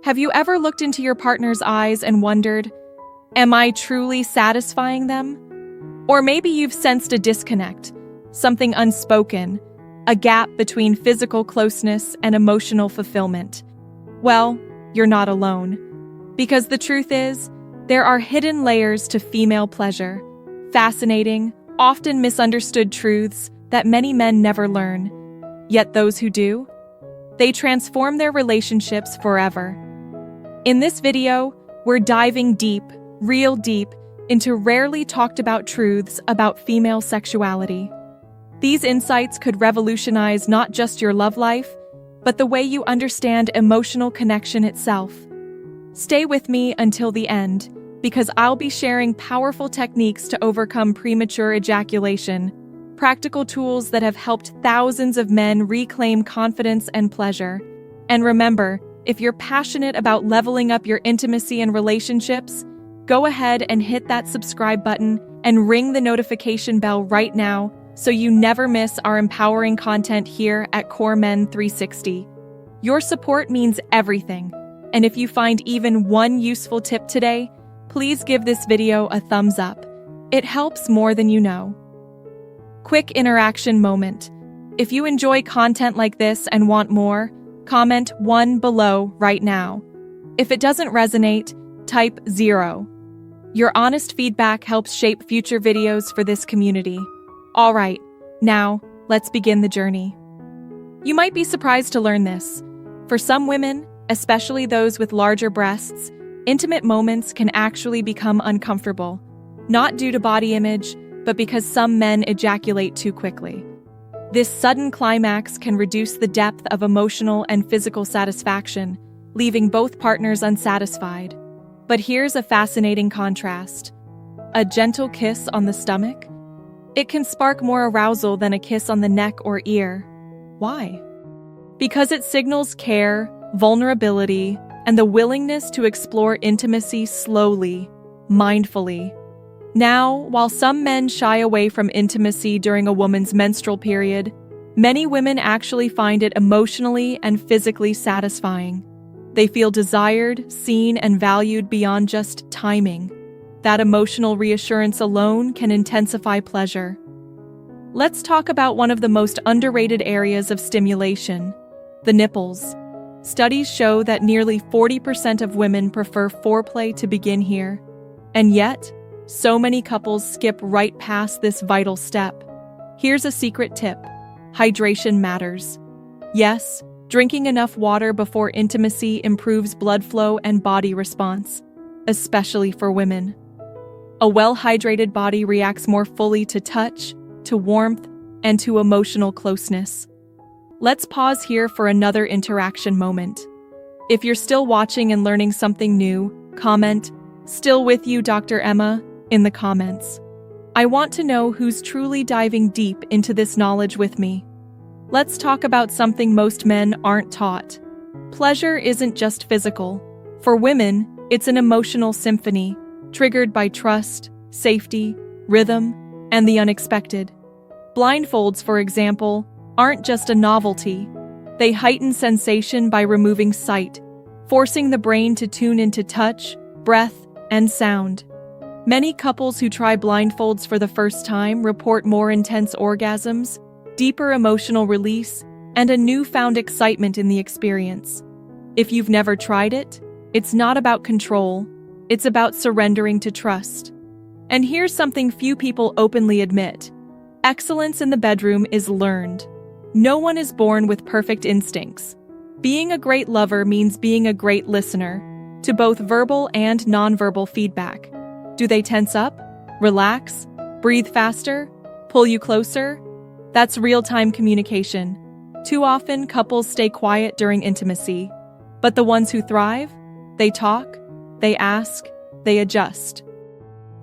Have you ever looked into your partner's eyes and wondered, am I truly satisfying them? Or maybe you've sensed a disconnect, something unspoken, a gap between physical closeness and emotional fulfillment. Well, you're not alone. Because the truth is, there are hidden layers to female pleasure, fascinating, often misunderstood truths that many men never learn. Yet those who do, they transform their relationships forever. In this video, we're diving deep, real deep, into rarely talked about truths about female sexuality. These insights could revolutionize not just your love life, but the way you understand emotional connection itself. Stay with me until the end, because I'll be sharing powerful techniques to overcome premature ejaculation, practical tools that have helped thousands of men reclaim confidence and pleasure. And remember, if you're passionate about leveling up your intimacy and relationships, go ahead and hit that subscribe button and ring the notification bell right now so you never miss our empowering content here at Core Men 360. Your support means everything, and if you find even one useful tip today, please give this video a thumbs up. It helps more than you know. Quick interaction moment. If you enjoy content like this and want more, comment 1 below right now. If it doesn't resonate, type 0. Your honest feedback helps shape future videos for this community. All right, now, let's begin the journey. You might be surprised to learn this. For some women, especially those with larger breasts, intimate moments can actually become uncomfortable, not due to body image, but because some men ejaculate too quickly. This sudden climax can reduce the depth of emotional and physical satisfaction, leaving both partners unsatisfied. But here's a fascinating contrast. A gentle kiss on the stomach? It can spark more arousal than a kiss on the neck or ear. Why? Because it signals care, vulnerability, and the willingness to explore intimacy slowly, mindfully. Now, while some men shy away from intimacy during a woman's menstrual period, many women actually find it emotionally and physically satisfying. They feel desired, seen, and valued beyond just timing. That emotional reassurance alone can intensify pleasure. Let's talk about one of the most underrated areas of stimulation, the nipples. Studies show that nearly 40% of women prefer foreplay to begin here. And yet, so many couples skip right past this vital step. Here's a secret tip. Hydration matters. Yes, drinking enough water before intimacy improves blood flow and body response, especially for women. A well-hydrated body reacts more fully to touch, to warmth, and to emotional closeness. Let's pause here for another interaction moment. If you're still watching and learning something new, comment, "Still with you, Dr. Emma," in the comments. I want to know who's truly diving deep into this knowledge with me. Let's talk about something most men aren't taught. Pleasure isn't just physical. For women, it's an emotional symphony, triggered by trust, safety, rhythm, and the unexpected. Blindfolds, for example, aren't just a novelty. They heighten sensation by removing sight, forcing the brain to tune into touch, breath, and sound. Many couples who try blindfolds for the first time report more intense orgasms, deeper emotional release, and a newfound excitement in the experience. If you've never tried it, it's not about control, it's about surrendering to trust. And here's something few people openly admit. Excellence in the bedroom is learned. No one is born with perfect instincts. Being a great lover means being a great listener, to both verbal and nonverbal feedback. Do they tense up, relax, breathe faster, pull you closer? That's real-time communication. Too often, couples stay quiet during intimacy. But the ones who thrive, they talk, they ask, they adjust.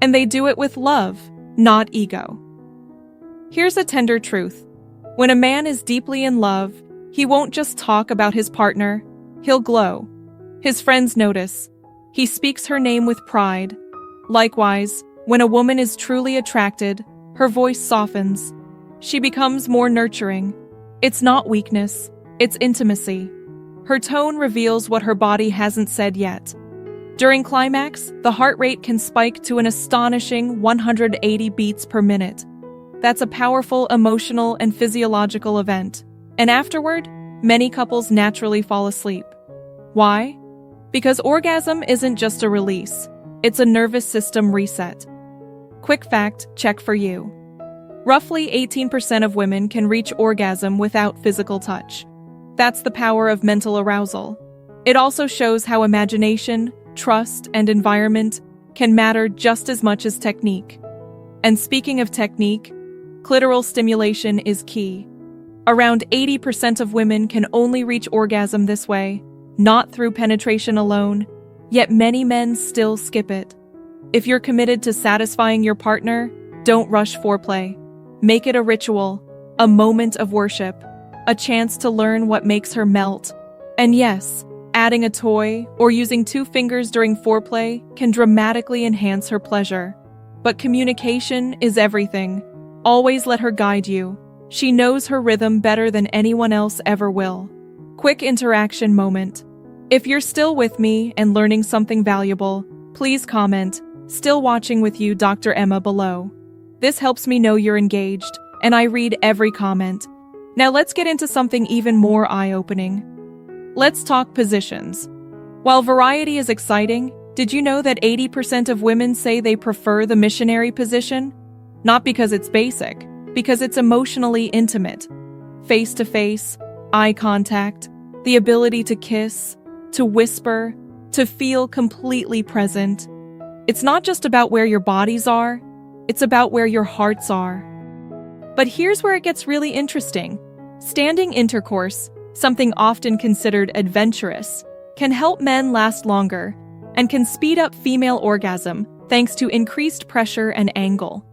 And they do it with love, not ego. Here's a tender truth. When a man is deeply in love, he won't just talk about his partner, he'll glow. His friends notice. He speaks her name with pride. Likewise, when a woman is truly attracted, her voice softens. She becomes more nurturing. It's not weakness, it's intimacy. Her tone reveals what her body hasn't said yet. During climax, the heart rate can spike to an astonishing 180 beats per minute. That's a powerful emotional and physiological event. And afterward, many couples naturally fall asleep. Why? Because orgasm isn't just a release, it's a nervous system reset. Quick fact check for you. Roughly 18% of women can reach orgasm without physical touch. That's the power of mental arousal. It also shows how imagination, trust, and environment can matter just as much as technique. And speaking of technique, clitoral stimulation is key. Around 80% of women can only reach orgasm this way, not through penetration alone, yet many men still skip it. If you're committed to satisfying your partner, don't rush foreplay. Make it a ritual, a moment of worship, a chance to learn what makes her melt. And yes, adding a toy or using 2 fingers during foreplay can dramatically enhance her pleasure. But communication is everything. Always let her guide you. She knows her rhythm better than anyone else ever will. Quick interaction moment. If you're still with me and learning something valuable, please comment, "Still watching with you, Dr. Emma," below. This helps me know you're engaged, and I read every comment. Now let's get into something even more eye-opening. Let's talk positions. While variety is exciting, did you know that 80% of women say they prefer the missionary position? Not because it's basic, because it's emotionally intimate. Face-to-face, eye contact, the ability to kiss, to whisper, to feel completely present. It's not just about where your bodies are, it's about where your hearts are. But here's where it gets really interesting. Standing intercourse, something often considered adventurous, can help men last longer and can speed up female orgasm thanks to increased pressure and angle.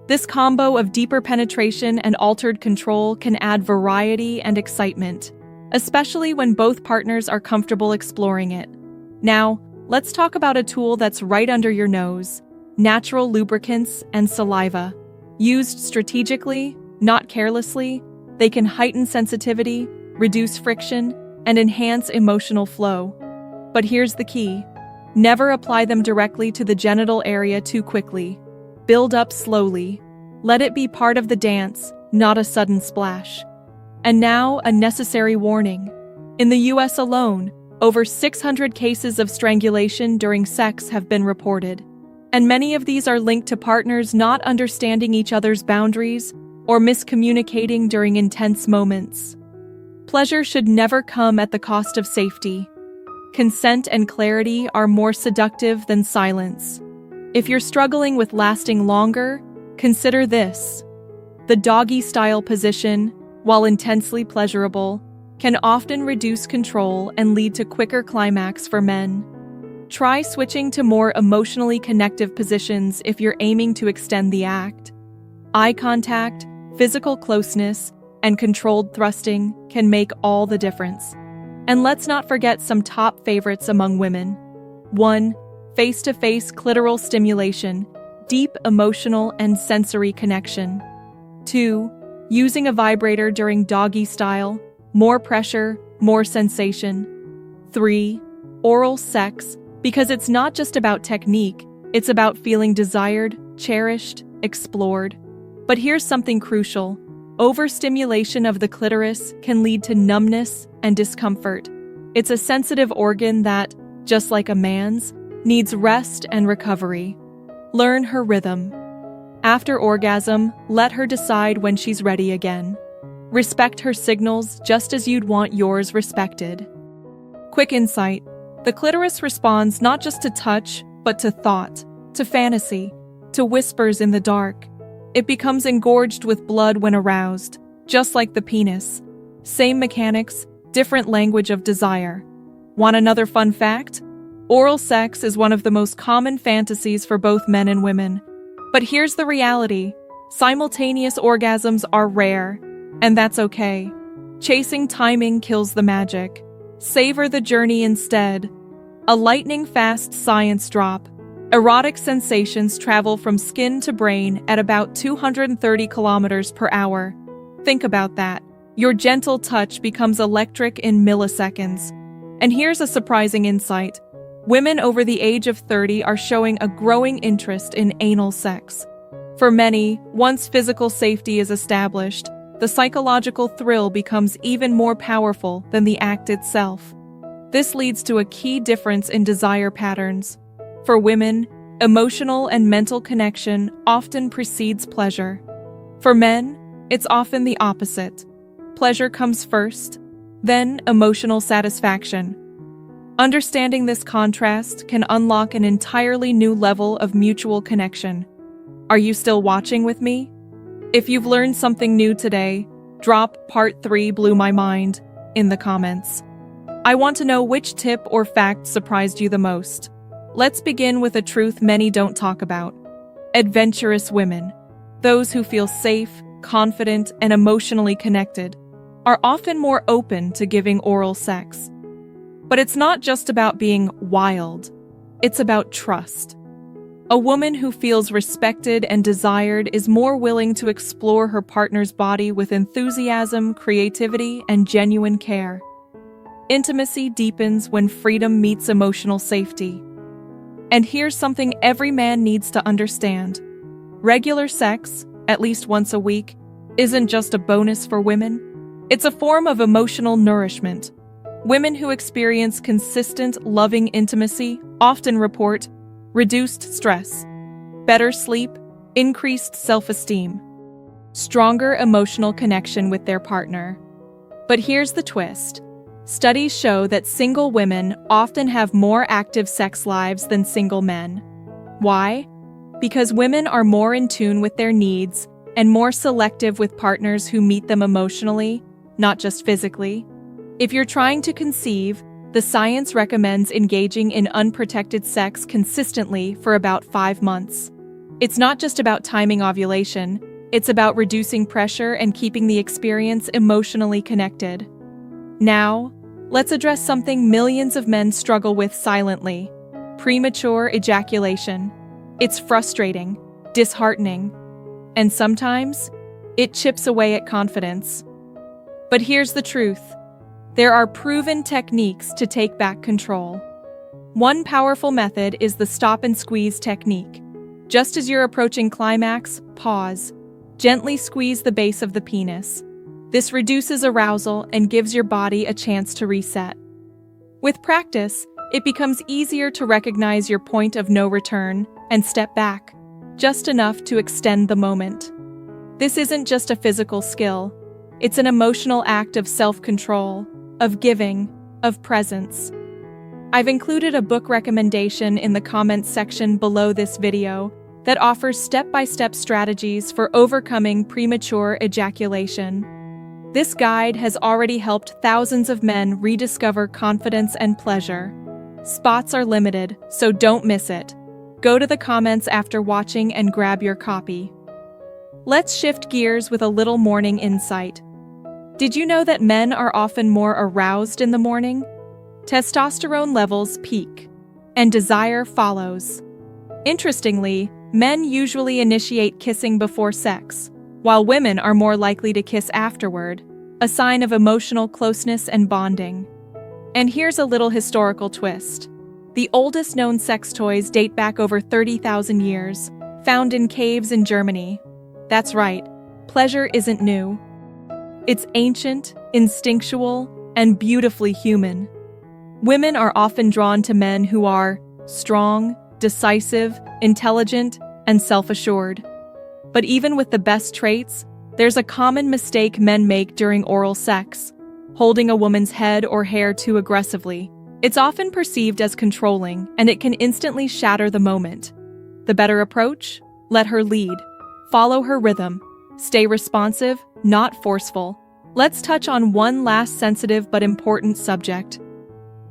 This combo of deeper penetration and altered control can add variety and excitement, especially when both partners are comfortable exploring it. Now, let's talk about a tool that's right under your nose: natural lubricants and saliva. Used strategically, not carelessly, they can heighten sensitivity, reduce friction, and enhance emotional flow. But here's the key: never apply them directly to the genital area too quickly. Build up slowly. Let it be part of the dance, not a sudden splash. And now, a necessary warning. In the US alone, over 600 cases of strangulation during sex have been reported. And many of these are linked to partners not understanding each other's boundaries or miscommunicating during intense moments. Pleasure should never come at the cost of safety. Consent and clarity are more seductive than silence. If you're struggling with lasting longer, consider this. The doggy-style position, while intensely pleasurable, can often reduce control and lead to quicker climax for men. Try switching to more emotionally connective positions if you're aiming to extend the act. Eye contact, physical closeness, and controlled thrusting can make all the difference. And let's not forget some top favorites among women. 1. Face-to-face clitoral stimulation, deep emotional and sensory connection. 2. Using a vibrator during doggy style, more pressure, more sensation. 3. Oral sex, because it's not just about technique, it's about feeling desired, cherished, explored. But here's something crucial. Overstimulation of the clitoris can lead to numbness and discomfort. It's a sensitive organ that, just like a man's, needs rest and recovery. Learn her rhythm. After orgasm, let her decide when she's ready again. Respect her signals just as you'd want yours respected. Quick insight. The clitoris responds not just to touch, but to thought, to fantasy, to whispers in the dark. It becomes engorged with blood when aroused, just like the penis. Same mechanics, different language of desire. Want another fun fact? Oral sex is one of the most common fantasies for both men and women. But here's the reality. Simultaneous orgasms are rare, and that's okay. Chasing timing kills the magic. Savor the journey instead. A lightning-fast science drop. Erotic sensations travel from skin to brain at about 230 kilometers per hour. Think about that. Your gentle touch becomes electric in milliseconds. And here's a surprising insight. Women over the age of 30 are showing a growing interest in anal sex. For many, once physical safety is established, the psychological thrill becomes even more powerful than the act itself. This leads to a key difference in desire patterns. For women, emotional and mental connection often precedes pleasure. For men, it's often the opposite. Pleasure comes first, then emotional satisfaction. Understanding this contrast can unlock an entirely new level of mutual connection. Are you still watching with me? If you've learned something new today, drop Part 3 blew my mind in the comments. I want to know which tip or fact surprised you the most. Let's begin with a truth many don't talk about. Adventurous women, those who feel safe, confident, and emotionally connected, are often more open to giving oral sex. But it's not just about being wild, it's about trust. A woman who feels respected and desired is more willing to explore her partner's body with enthusiasm, creativity, and genuine care. Intimacy deepens when freedom meets emotional safety. And here's something every man needs to understand. Regular sex, at least once a week, isn't just a bonus for women. It's a form of emotional nourishment. Women who experience consistent, loving intimacy often report reduced stress, better sleep, increased self-esteem, stronger emotional connection with their partner. But here's the twist. Studies show that single women often have more active sex lives than single men. Why? Because women are more in tune with their needs and more selective with partners who meet them emotionally, not just physically. If you're trying to conceive, the science recommends engaging in unprotected sex consistently for about 5 months. It's not just about timing ovulation, it's about reducing pressure and keeping the experience emotionally connected. Now, let's address something millions of men struggle with silently: premature ejaculation. It's frustrating, disheartening, and sometimes it chips away at confidence. But here's the truth. There are proven techniques to take back control. One powerful method is the stop and squeeze technique. Just as you're approaching climax, pause. Gently squeeze the base of the penis. This reduces arousal and gives your body a chance to reset. With practice, it becomes easier to recognize your point of no return and step back, just enough to extend the moment. This isn't just a physical skill. It's an emotional act of self-control, of giving, of presence. I've included a book recommendation in the comments section below this video that offers step-by-step strategies for overcoming premature ejaculation. This guide has already helped thousands of men rediscover confidence and pleasure. Spots are limited, so don't miss it. Go to the comments after watching and grab your copy. Let's shift gears with a little morning insight. Did you know that men are often more aroused in the morning? Testosterone levels peak, and desire follows. Interestingly, men usually initiate kissing before sex, while women are more likely to kiss afterward, a sign of emotional closeness and bonding. And here's a little historical twist. The oldest known sex toys date back over 30,000 years, found in caves in Germany. That's right, pleasure isn't new. It's ancient, instinctual, and beautifully human. Women are often drawn to men who are strong, decisive, intelligent, and self-assured. But even with the best traits, there's a common mistake men make during oral sex: holding a woman's head or hair too aggressively. It's often perceived as controlling, and it can instantly shatter the moment. The better approach? Let her lead. Follow her rhythm. Stay responsive, not forceful. Let's touch on one last sensitive but important subject: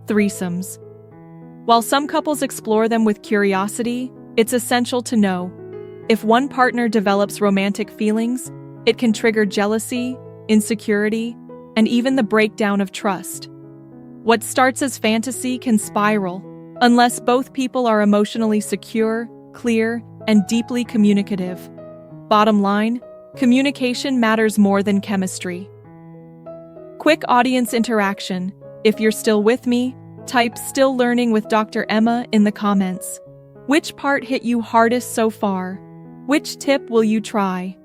threesomes. While some couples explore them with curiosity, it's essential to know: if one partner develops romantic feelings, it can trigger jealousy, insecurity, and even the breakdown of trust. What starts as fantasy can spiral, unless both people are emotionally secure, clear, and deeply communicative. Bottom line, communication matters more than chemistry. Quick audience interaction. If you're still with me, type "Still Learning with Dr. Emma" in the comments. Which part hit you hardest so far? Which tip will you try?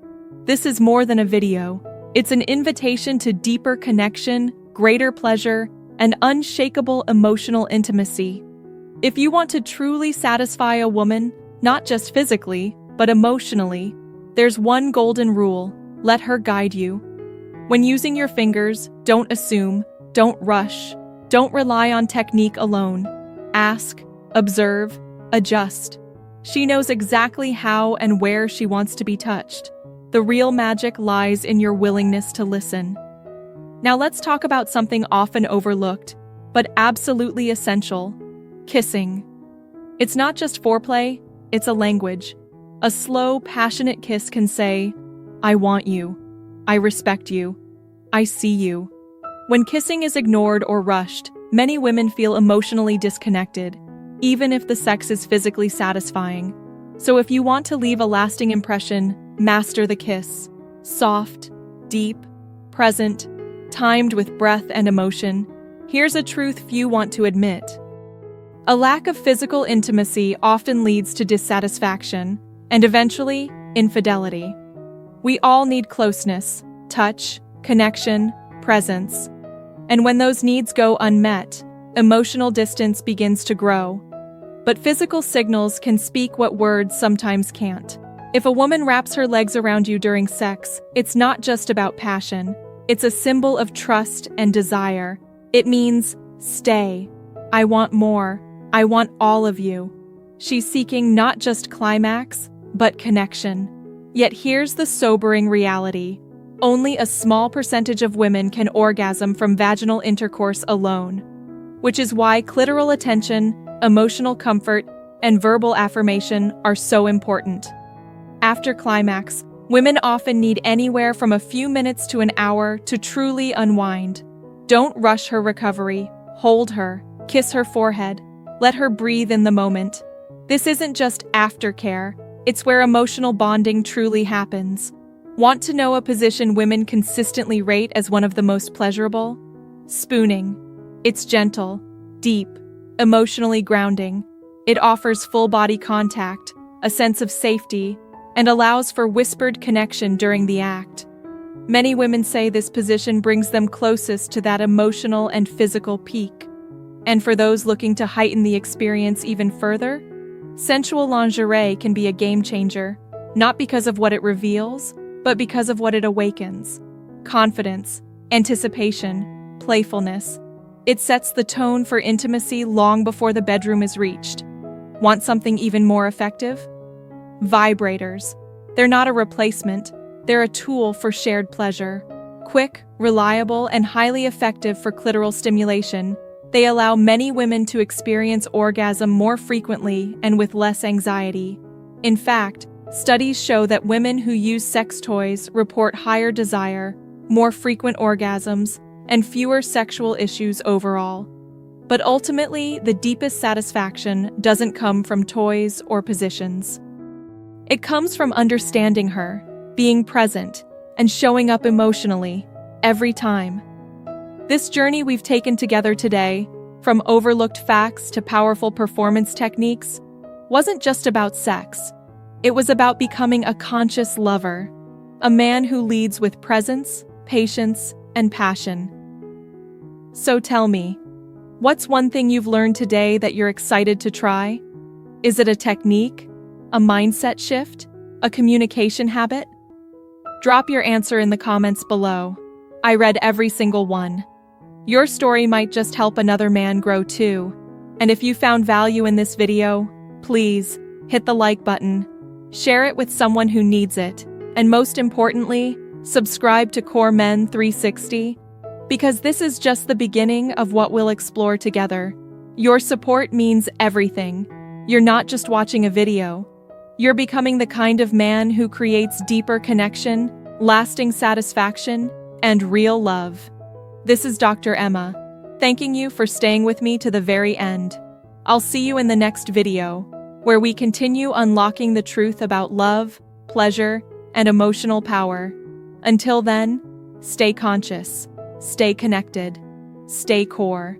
This is more than a video. It's an invitation to deeper connection, greater pleasure, and unshakable emotional intimacy. If you want to truly satisfy a woman, not just physically, but emotionally, there's one golden rule: let her guide you. When using your fingers, don't assume, don't rush, don't rely on technique alone. Ask, observe, adjust. She knows exactly how and where she wants to be touched. The real magic lies in your willingness to listen. Now let's talk about something often overlooked, but absolutely essential: kissing. It's not just foreplay, it's a language. A slow, passionate kiss can say, "I want you. I respect you. I see you." When kissing is ignored or rushed, many women feel emotionally disconnected, even if the sex is physically satisfying. So if you want to leave a lasting impression, master the kiss. Soft, deep, present, timed with breath and emotion. Here's a truth few want to admit. A lack of physical intimacy often leads to dissatisfaction, and eventually, infidelity. We all need closeness, touch, connection, presence. And when those needs go unmet, emotional distance begins to grow. But physical signals can speak what words sometimes can't. If a woman wraps her legs around you during sex, it's not just about passion. It's a symbol of trust and desire. It means, stay. I want more. I want all of you. She's seeking not just climax, but connection. Yet here's the sobering reality. Only a small percentage of women can orgasm from vaginal intercourse alone, which is why clitoral attention, emotional comfort, and verbal affirmation are so important. After climax, women often need anywhere from a few minutes to an hour to truly unwind. Don't rush her recovery. Hold her, kiss her forehead, let her breathe in the moment. This isn't just aftercare, it's where emotional bonding truly happens. Want to know a position women consistently rate as one of the most pleasurable? Spooning. It's gentle, deep, emotionally grounding. It offers full body contact, a sense of safety, and allows for whispered connection during the act. Many women say this position brings them closest to that emotional and physical peak. And for those looking to heighten the experience even further, sensual lingerie can be a game changer, not because of what it reveals, but because of what it awakens. Confidence, anticipation, playfulness. It sets the tone for intimacy long before the bedroom is reached. Want something even more effective? Vibrators. They're not a replacement, they're a tool for shared pleasure. Quick, reliable, and highly effective for clitoral stimulation, they allow many women to experience orgasm more frequently and with less anxiety. In fact, studies show that women who use sex toys report higher desire, more frequent orgasms, and fewer sexual issues overall. But ultimately, the deepest satisfaction doesn't come from toys or positions. It comes from understanding her, being present, and showing up emotionally, every time. This journey we've taken together today, from overlooked facts to powerful performance techniques, wasn't just about sex. It was about becoming a conscious lover, a man who leads with presence, patience, and passion. So tell me, what's one thing you've learned today that you're excited to try? Is it a technique, a mindset shift, a communication habit? Drop your answer in the comments below. I read every single one. Your story might just help another man grow too. And if you found value in this video, please hit the like button, share it with someone who needs it, and most importantly, subscribe to Core Men 360, because this is just the beginning of what we'll explore together. Your support means everything. You're not just watching a video. You're becoming the kind of man who creates deeper connection, lasting satisfaction, and real love. This is Dr. Emma, thanking you for staying with me to the very end. I'll see you in the next video, where we continue unlocking the truth about love, pleasure, and emotional power. Until then, stay conscious, Stay connected. Stay core.